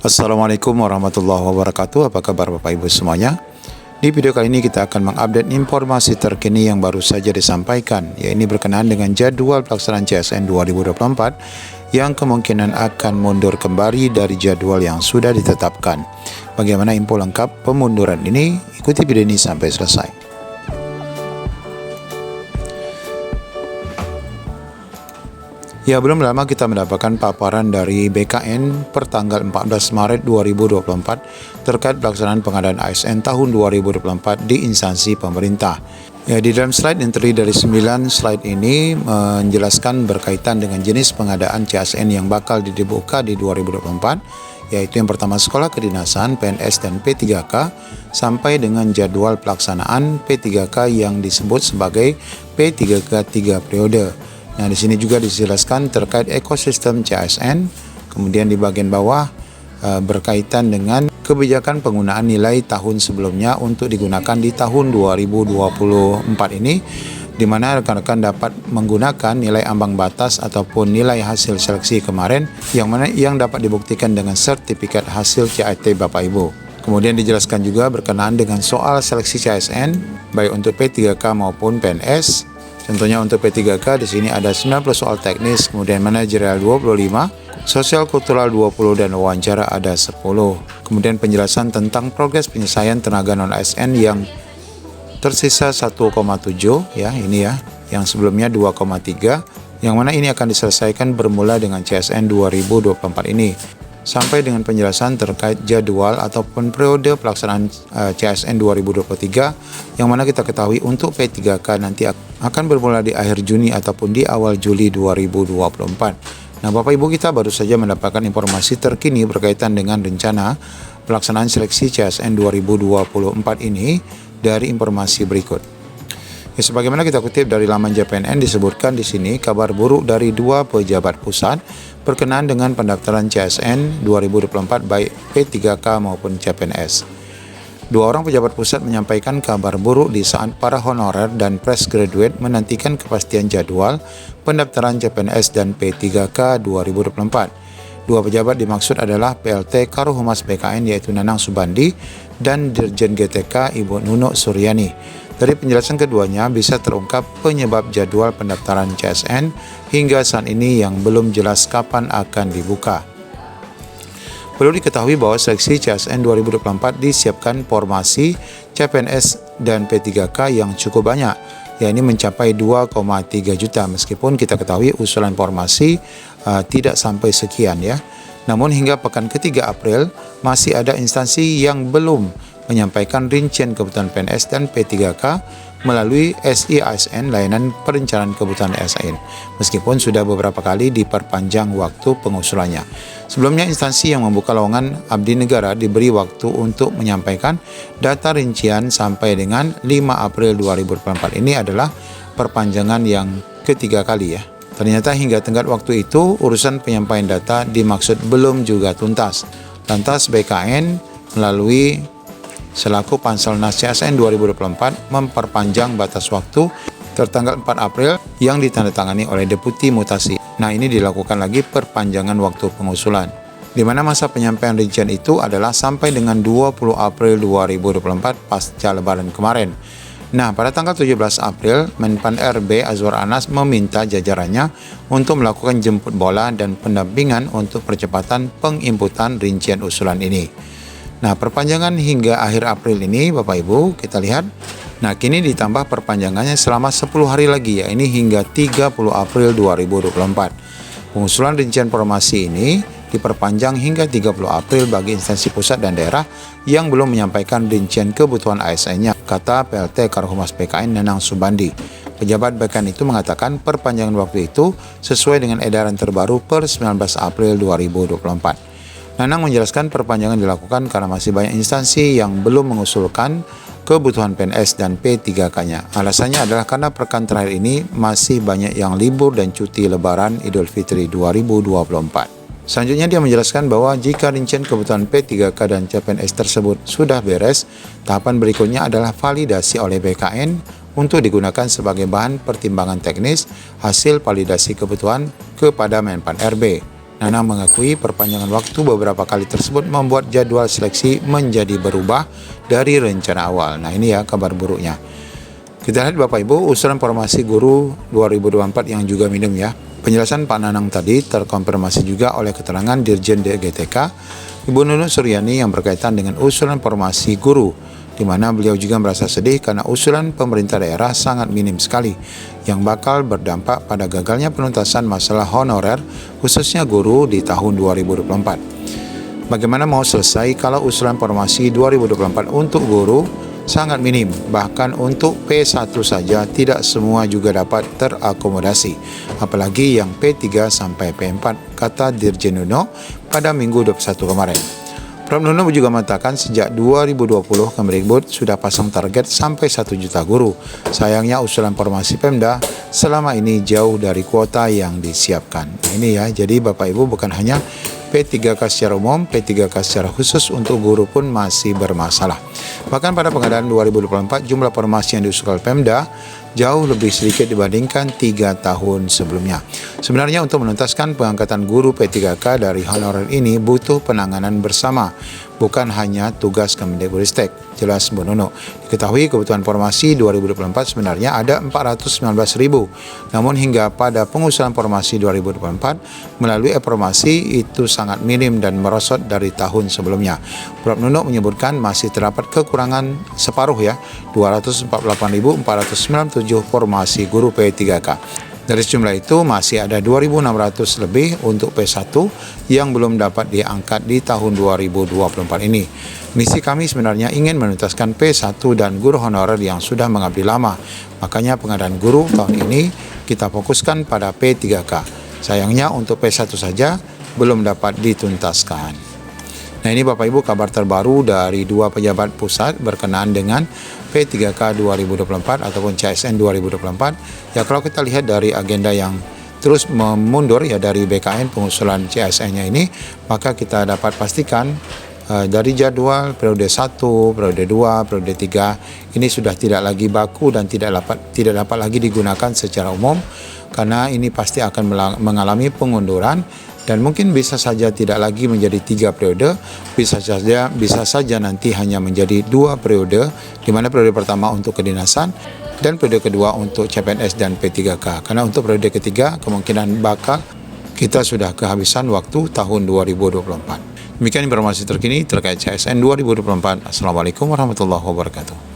Assalamualaikum warahmatullahi wabarakatuh. Apa kabar Bapak Ibu semuanya? Di video kali ini kita akan mengupdate informasi terkini yang baru saja disampaikan, yaitu berkenaan dengan jadwal pelaksanaan CSN 2024 yang kemungkinan akan mundur kembali dari jadwal yang sudah ditetapkan. Bagaimana info lengkap pemunduran ini? Ikuti video ini sampai selesai. Ya, belum lama kita mendapatkan paparan dari BKN pertanggal 14 Maret 2024 terkait pelaksanaan pengadaan ASN tahun 2024 di instansi pemerintah. Ya, di dalam slide yang terdiri dari 9 slide ini menjelaskan berkaitan dengan jenis pengadaan CSN yang bakal dibuka di 2024, yaitu yang pertama sekolah kedinasan, PNS dan P3K, sampai dengan jadwal pelaksanaan P3K yang disebut sebagai P3K 3 periode. Nah, di sini juga dijelaskan terkait ekosistem CSN, kemudian di bagian bawah berkaitan dengan kebijakan penggunaan nilai tahun sebelumnya untuk digunakan di tahun 2024 ini, di mana rekan-rekan dapat menggunakan nilai ambang batas ataupun nilai hasil seleksi kemarin yang dapat dibuktikan dengan sertifikat hasil CIT Bapak Ibu. Kemudian dijelaskan juga berkenaan dengan soal seleksi CSN baik untuk P3K maupun PNS. Contohnya untuk P3K di sini ada 90 soal teknis, kemudian manajerial 25, sosial kultural 20 dan wawancara ada 10. Kemudian penjelasan tentang progres penyelesaian tenaga non ASN yang tersisa 1,7 ya, ini ya, yang sebelumnya 2,3, yang mana ini akan diselesaikan bermula dengan CSN 2024 ini. Sampai dengan penjelasan terkait jadwal ataupun periode pelaksanaan CSN 2023, yang mana kita ketahui untuk P3K nanti akan bermula di akhir Juni ataupun di awal Juli 2024. Nah, Bapak Ibu, kita baru saja mendapatkan informasi terkini berkaitan dengan rencana pelaksanaan seleksi CSN 2024 ini dari informasi berikut. Ya, sebagaimana kita kutip dari laman JPNN, disebutkan di sini kabar buruk dari 2 pejabat pusat berkenaan dengan pendaftaran CSN 2024 baik P3K maupun CPNS. 2 orang pejabat pusat menyampaikan kabar buruk di saat para honorer dan fresh graduate menantikan kepastian jadwal pendaftaran CPNS dan P3K 2024. 2 pejabat dimaksud adalah PLT Karohumas BKN yaitu Nanang Subandi dan Dirjen GTK Ibu Nunuk Suryani. Dari penjelasan keduanya bisa terungkap penyebab jadwal pendaftaran CSN hingga saat ini yang belum jelas kapan akan dibuka. Perlu diketahui bahwa seleksi CSN 2024 disiapkan formasi CPNS dan P3K yang cukup banyak, yakni mencapai 2,3 juta, meskipun kita ketahui usulan formasi tidak sampai sekian ya. Namun hingga pekan ke-3 April masih ada instansi yang belum menyampaikan rincian kebutuhan PNS dan P3K melalui SIASN layanan perencanaan kebutuhan ASN, meskipun sudah beberapa kali diperpanjang waktu pengusulannya. Sebelumnya instansi yang membuka lowongan abdi negara diberi waktu untuk menyampaikan data rincian sampai dengan 5 April 2024. Ini adalah perpanjangan yang ketiga kali ya. Ternyata hingga tenggat waktu itu urusan penyampaian data dimaksud belum juga tuntas. Lantas BKN melalui selaku Panselnas CSN 2024 memperpanjang batas waktu tertanggal 4 April yang ditandatangani oleh Deputi Mutasi. Nah, ini dilakukan lagi perpanjangan waktu pengusulan, di mana masa penyampaian rincian itu adalah sampai dengan 20 April 2024 pasca Lebaran kemarin. Nah, pada tanggal 17 April, Menpan RB Azwar Anas meminta jajarannya untuk melakukan jemput bola dan pendampingan untuk percepatan penginputan rincian usulan ini. Nah, perpanjangan hingga akhir April ini Bapak Ibu kita lihat. Nah, kini ditambah perpanjangannya selama 10 hari lagi, ya ini hingga 30 April 2024. Pengusulan rincian formasi ini diperpanjang hingga 30 April bagi instansi pusat dan daerah yang belum menyampaikan rincian kebutuhan ASN-nya, kata PLT Karohumas BKN Nanang Subandi. Pejabat BKN itu mengatakan perpanjangan waktu itu sesuai dengan edaran terbaru per 19 April 2024. Nanang menjelaskan perpanjangan dilakukan karena masih banyak instansi yang belum mengusulkan kebutuhan PNS dan P3K-nya. Alasannya adalah karena pekan terakhir ini masih banyak yang libur dan cuti Lebaran Idul Fitri 2024. Selanjutnya dia menjelaskan bahwa jika rincian kebutuhan P3K dan CPNS tersebut sudah beres, tahapan berikutnya adalah validasi oleh BKN untuk digunakan sebagai bahan pertimbangan teknis hasil validasi kebutuhan kepada Menpan RB. Nana mengakui perpanjangan waktu beberapa kali tersebut membuat jadwal seleksi menjadi berubah dari rencana awal. Nah ini ya kabar buruknya. Kita lihat Bapak Ibu usulan formasi guru 2024 yang juga minim ya. Penjelasan Pak Nanang tadi terkonfirmasi juga oleh keterangan Dirjen DGTK Ibu Nunung Suryani yang berkaitan dengan usulan formasi guru, di mana beliau juga merasa sedih karena usulan pemerintah daerah sangat minim sekali, yang bakal berdampak pada gagalnya penuntasan masalah honorer, khususnya guru di tahun 2024. Bagaimana mau selesai kalau usulan formasi 2024 untuk guru sangat minim, bahkan untuk P1 saja tidak semua juga dapat terakomodasi, apalagi yang P3 sampai P4, kata Dirjen Nuno pada Minggu 21 kemarin. Prof. Nuno juga mengatakan sejak 2020 Kemdikbud sudah pasang target sampai 1 juta guru. Sayangnya usulan formasi Pemda selama ini jauh dari kuota yang disiapkan. Nah ini ya, jadi Bapak Ibu bukan hanya P3K secara umum, P3K secara khusus untuk guru pun masih bermasalah. Bahkan pada pengadaan 2024 jumlah formasi yang diusulkan Pemda jauh lebih sedikit dibandingkan 3 tahun sebelumnya. Sebenarnya untuk menuntaskan pengangkatan guru P3K dari honorer ini butuh penanganan bersama, bukan hanya tugas Kemdikbudristek, jelas Bu Nuno. Diketahui kebutuhan formasi 2024 sebenarnya ada 419.000, namun hingga pada pengusulan formasi 2024 melalui formasi itu sangat minim dan merosot dari tahun sebelumnya. Prof. Nuno menyebutkan masih terdapat kekurangan separuh ya, 248.497 formasi guru P3K. Dari sejumlah itu masih ada 2.600 lebih untuk P1 yang belum dapat diangkat di tahun 2024 ini. Misi kami sebenarnya ingin menuntaskan P1 dan guru honorer yang sudah mengabdi lama. Makanya pengadaan guru tahun ini kita fokuskan pada P3K. Sayangnya untuk P1 saja belum dapat dituntaskan. Nah ini Bapak Ibu kabar terbaru dari 2 pejabat pusat berkenaan dengan P3K 2024 ataupun CSN 2024. Ya kalau kita lihat dari agenda yang terus memundur ya dari BKN pengusulan CSN-nya ini, maka kita dapat pastikan dari jadwal periode 1, periode 2, periode 3 ini sudah tidak lagi baku dan tidak dapat lagi digunakan secara umum, karena ini pasti akan mengalami pengunduran. Dan mungkin bisa saja tidak lagi menjadi 3 periode, bisa saja nanti hanya menjadi 2 periode, di mana periode pertama untuk kedinasan dan periode kedua untuk CPNS dan P3K. Karena untuk periode ketiga kemungkinan bakal kita sudah kehabisan waktu tahun 2024. Demikian informasi terkini terkait CSN 2024. Assalamualaikum warahmatullahi wabarakatuh.